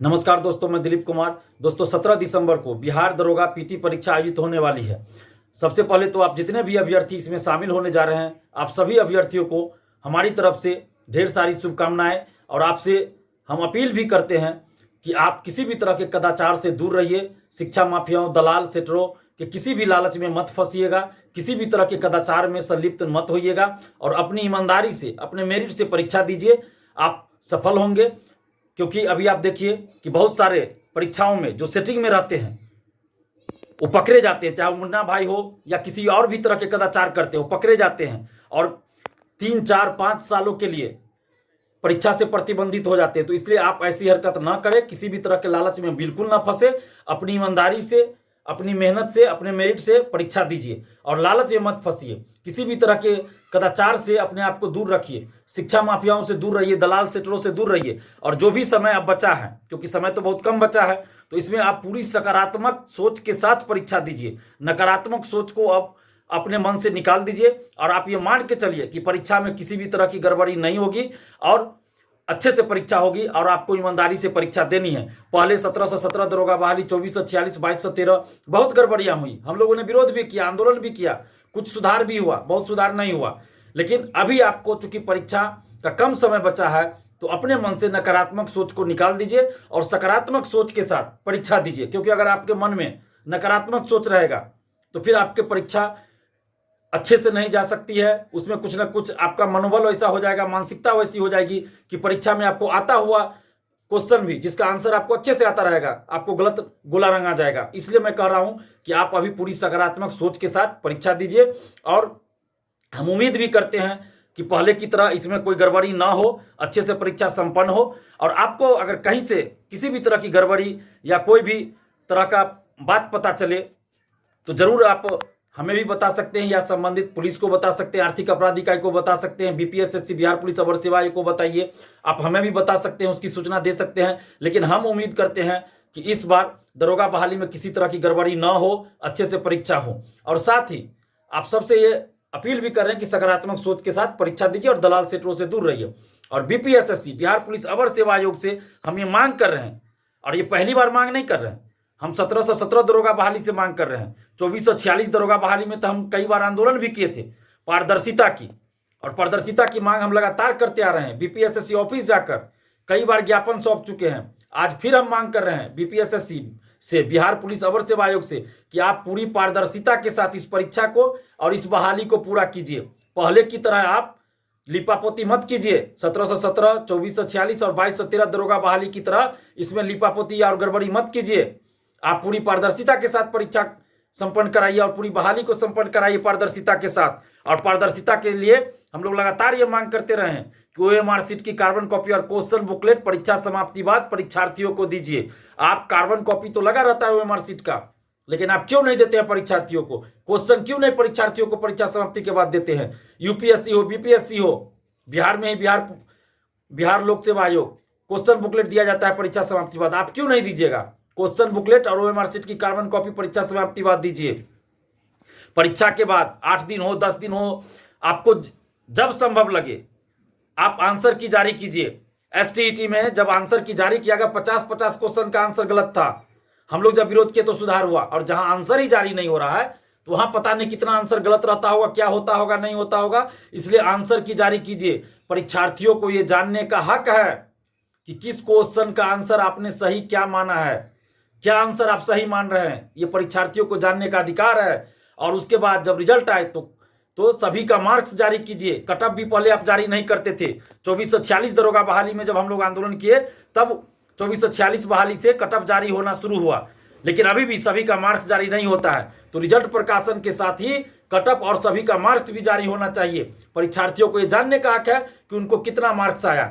नमस्कार दोस्तों, मैं दिलीप कुमार। दोस्तों 17 दिसंबर को बिहार दरोगा पीटी परीक्षा आयोजित होने वाली है। सबसे पहले तो आप जितने भी अभ्यर्थी इसमें शामिल होने जा रहे हैं, आप सभी अभ्यर्थियों को हमारी तरफ से ढेर सारी शुभकामनाएं। और आपसे हम अपील भी करते हैं कि आप किसी भी तरह के कदाचार से दूर रहिए। शिक्षा माफियाओं, दलाल, सेटरों के किसी भी लालच में मत फंसिएगा, किसी भी तरह के कदाचार में संलिप्त मत होइएगा और अपनी ईमानदारी से, अपने मेरिट से परीक्षा दीजिए। आप सफल होंगे। क्योंकि अभी आप देखिए कि बहुत सारे परीक्षाओं में जो सेटिंग में रहते हैं वो पकड़े जाते हैं, चाहे मुन्ना भाई हो या किसी और भी तरह के कदाचार करते हो, पकड़े जाते हैं और 3, 4, 5 सालों के लिए परीक्षा से प्रतिबंधित हो जाते हैं। तो इसलिए आप ऐसी हरकत ना करें, किसी भी तरह के लालच में बिल्कुल ना फंसे। अपनी ईमानदारी से, अपनी मेहनत से, अपने मेरिट से परीक्षा दीजिए और लालच में मत फंसिए। किसी भी तरह के कदाचार से अपने आप को दूर रखिए, शिक्षा माफियाओं से दूर रहिए, दलाल सेटरों से दूर रहिए। और जो भी समय अब बचा है, क्योंकि समय तो बहुत कम बचा है, तो इसमें आप पूरी सकारात्मक सोच के साथ परीक्षा दीजिए। नकारात्मक सोच को अब अपने मन से निकाल दीजिए और आप ये मान के चलिए कि परीक्षा में किसी भी तरह की गड़बड़ी नहीं होगी और अच्छे से परीक्षा होगी और आपको ईमानदारी से परीक्षा देनी है। पहले 1717 दरोगा बहाली, 2446, 2213 बहुत गड़बड़ियां हुई। हम लोगों ने विरोध भी किया, आंदोलन भी किया, कुछ सुधार भी हुआ, बहुत सुधार नहीं हुआ। लेकिन अभी आपको चूंकि परीक्षा का कम समय बचा है, तो अपने मन से नकारात्मक सोच को निकाल दीजिए और सकारात्मक सोच के साथ परीक्षा दीजिए। क्योंकि अगर आपके मन में नकारात्मक सोच रहेगा तो फिर आपके परीक्षा अच्छे से नहीं जा सकती है। उसमें कुछ ना कुछ आपका मनोबल वैसा हो जाएगा, मानसिकता वैसी हो जाएगी कि परीक्षा में आपको आता हुआ क्वेश्चन भी, जिसका आंसर आपको अच्छे से आता रहेगा, आपको गलत गोला रंगा जाएगा। इसलिए मैं कह रहा हूं कि आप अभी पूरी सकारात्मक सोच के साथ परीक्षा दीजिए और हम उम्मीद भी करते हैं कि पहले की तरह इसमें कोई गड़बड़ी ना हो, अच्छे से परीक्षा संपन्न हो। और आपको अगर कहीं से किसी भी तरह की गड़बड़ी या कोई भी तरह का बात पता चले तो जरूर आप हमें भी बता सकते हैं या संबंधित पुलिस को बता सकते हैं, आर्थिक अपराध इकाई को बता सकते हैं, बीपीएसएससी बिहार पुलिस अवर सेवा आयोग को बताइए। आप हमें भी बता सकते हैं, उसकी सूचना दे सकते हैं। लेकिन हम उम्मीद करते हैं कि इस बार दरोगा बहाली में किसी तरह की गड़बड़ी ना हो, अच्छे से परीक्षा हो। और साथ ही आप सबसे ये अपील भी कर रहे हैं कि सकारात्मक सोच के साथ परीक्षा दीजिए और दलाल सेटरों से दूर रहिए। और बीपीएसएससी बिहार पुलिस अवर सेवा आयोग से हम ये मांग कर रहे हैं, और ये पहली बार मांग नहीं कर रहे हैं, हम 1717 दरोगा बहाली से मांग कर रहे हैं। 2446 दरोगा बहाली में तो हम कई बार आंदोलन भी किए थे पारदर्शिता की, और पारदर्शिता की मांग हम लगातार करते आ रहे हैं। बीपीएसएससी ऑफिस जाकर कई बार ज्ञापन सौंप चुके हैं। आज फिर हम मांग कर रहे हैं बीपीएसएससी से, बिहार पुलिस अवर सेवा आयोग से, कि आप पूरी पारदर्शिता के साथ इस परीक्षा को और इस बहाली को पूरा कीजिए। पहले की तरह आप लिपापोती मत कीजिए। 1717, 2446 और 2213 दरोगा बहाली की तरह इसमें लिपापोती और गड़बड़ी मत कीजिए। आप पूरी पारदर्शिता के साथ परीक्षा संपन्न कराइए और पूरी बहाली को संपन्न कराइए पारदर्शिता के साथ। और पारदर्शिता के लिए हम लोग लगातार ये मांग करते रहे हैं कि ओएमआर शीट की कार्बन कॉपी और क्वेश्चन बुकलेट परीक्षा समाप्ति बाद परीक्षार्थियों को दीजिए। आप कार्बन कॉपी तो लगा रहता है ओएमआर शीट का, लेकिन आप क्यों नहीं देते हैं परीक्षार्थियों को? क्वेश्चन क्यों नहीं परीक्षार्थियों को परीक्षा समाप्ति के बाद देते हैं? यूपीएससी हो, बीपीएससी हो, बिहार में ही बिहार लोक सेवा आयोग क्वेश्चन बुकलेट दिया जाता है परीक्षा समाप्ति बाद, आप क्यों नहीं दीजिएगा? क्वेश्चन बुकलेट और ओएमआर शीट की कार्बन कॉपी परीक्षा समाप्ति बाद दीजिए। परीक्षा के बाद 8 दिन हो, 10 दिन हो, आपको जब संभव लगे आप आंसर की जारी कीजिए। एसटीईटी में जब आंसर की जारी किया गया, 50-50 क्वेश्चन का आंसर गलत था। हम लोग जब विरोध किए तो सुधार हुआ, और जहां आंसर ही जारी नहीं हो रहा है तो वहां पता नहीं कितना आंसर गलत रहता होगा, क्या होता होगा, नहीं होता होगा। इसलिए आंसर की जारी कीजिए। परीक्षार्थियों को यह जानने का हक है कि किस क्वेश्चन का आंसर आपने सही क्या माना है, क्या आंसर आप सही मान रहे हैं, ये परीक्षार्थियों को जानने का अधिकार है। और उसके बाद जब रिजल्ट आए तो सभी का मार्क्स जारी कीजिए। कटअप भी पहले आप जारी नहीं करते थे। 2446 दरोगा बहाली में जब हम लोग आंदोलन किए तब 2446 बहाली से कटअप जारी होना शुरू हुआ, लेकिन अभी भी सभी का मार्क्स जारी नहीं होता है। तो रिजल्ट प्रकाशन के साथ ही कटअप और सभी का मार्क्स भी जारी होना चाहिए। परीक्षार्थियों को यह जानने का हक है कि उनको कितना मार्क्स आया।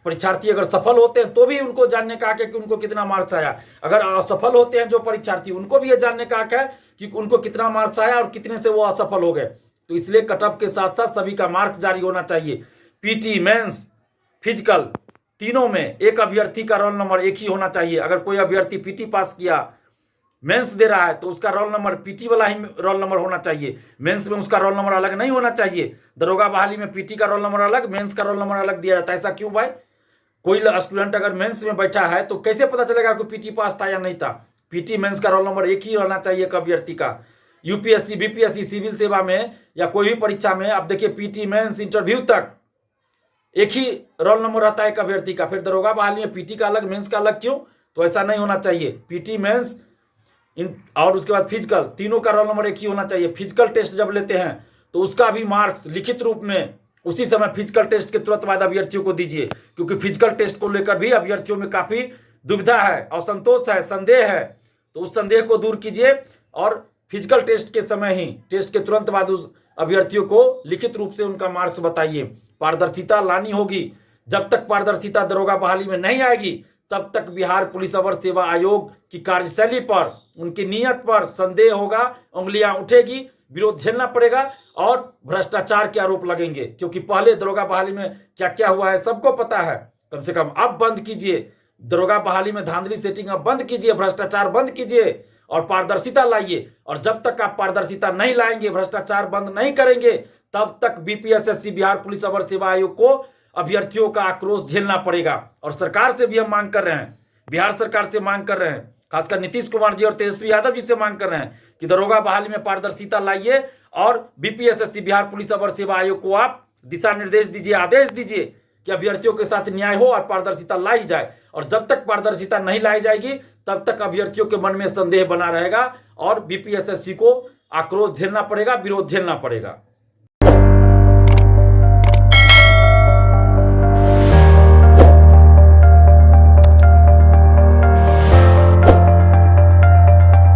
परीक्षार्थी अगर सफल होते हैं तो भी उनको जानने का हक है कि उनको कितना मार्क्स आया। अगर असफल होते हैं जो परीक्षार्थी, उनको भी यह जानने का हक है कि उनको कितना मार्क्स आया और कितने से वो असफल हो गए। तो इसलिए कटअप के साथ साथ सभी का मार्क्स जारी होना चाहिए। पीटी, मेंस, फिजिकल, तीनों में एक अभ्यर्थी का रोल नंबर एक ही होना चाहिए। अगर कोई अभ्यर्थी पीटी पास किया, मेंस दे रहा है, तो उसका रोल नंबर पीटी वाला ही रोल नंबर होना चाहिए। मेंस में उसका रोल नंबर अलग नहीं होना चाहिए। दरोगा बहाली में पीटी का रोल नंबर अलग, मेंस का रोल नंबर अलग दिया जाता है। ऐसा क्यों भाई? कोई स्टूडेंट अगर मेंस में बैठा है तो कैसे पता चलेगा कि पीटी पास था या नहीं था? पीटी मेंस का रोल नंबर एक ही रहना चाहिए एक अभ्यर्थी का। यूपीएससी, बीपीएससी, सिविल सेवा में या कोई भी परीक्षा में आप देखिए पीटी मेंस इंटरव्यू तक एक ही रोल नंबर रहता है एक अभ्यर्थी का। फिर दरोगा बहाली में पीटी का अलग, मेंस का अलग क्यों? तो ऐसा नहीं होना चाहिए। पीटी, मेंस और उसके बाद फिजिकल, तीनों का रोल नंबर एक ही होना चाहिए। फिजिकल टेस्ट जब लेते हैं तो उसका भी मार्क्स लिखित रूप में उसी समय फिजिकल टेस्ट के तुरंत बाद अभ्यर्थियों को दीजिए, क्योंकि फिजिकल टेस्ट को लेकर भी अभ्यर्थियों में काफी दुविधा है, असंतोष है, संदेह है। तो उस संदेह को दूर कीजिए और फिजिकल टेस्ट के समय ही, टेस्ट के तुरंत बाद उस अभ्यर्थियों को लिखित रूप से उनका मार्क्स बताइए। पारदर्शिता लानी होगी। जब तक पारदर्शिता दरोगा बहाली में नहीं आएगी तब तक बिहार पुलिस अवर सेवा आयोग की कार्यशैली पर, उनकी नीयत पर संदेह होगा, उंगलियां उठेगी, विरोध झेलना पड़ेगा और भ्रष्टाचार के आरोप लगेंगे। क्योंकि पहले दरोगा बहाली में क्या क्या हुआ है सबको पता है। कम से कम अब बंद कीजिए दरोगा बहाली में धांधली सेटिंग, अब बंद कीजिए, भ्रष्टाचार बंद कीजिए और पारदर्शिता लाइए। और जब तक आप पारदर्शिता नहीं लाएंगे, भ्रष्टाचार बंद नहीं करेंगे, तब तक बीपीएसएससी बिहार पुलिस अवर सेवा आयोग को अभ्यर्थियों का आक्रोश झेलना पड़ेगा। और सरकार से भी हम मांग कर रहे हैं, बिहार सरकार से मांग कर रहे हैं, खासकर नीतीश कुमार जी और तेजस्वी यादव जी से मांग कर रहे हैं कि दरोगा बहाली में पारदर्शिता लाइए और बीपीएसएससी बिहार पुलिस अवर सेवा आयोग को आप दिशा निर्देश दीजिए, आदेश दीजिए कि अभ्यर्थियों के साथ न्याय हो और पारदर्शिता लाई जाए। और जब तक पारदर्शिता नहीं लाई जाएगी तब तक अभ्यर्थियों के मन में संदेह बना रहेगा और बीपीएसएससी को आक्रोश झेलना पड़ेगा, विरोध झेलना पड़ेगा।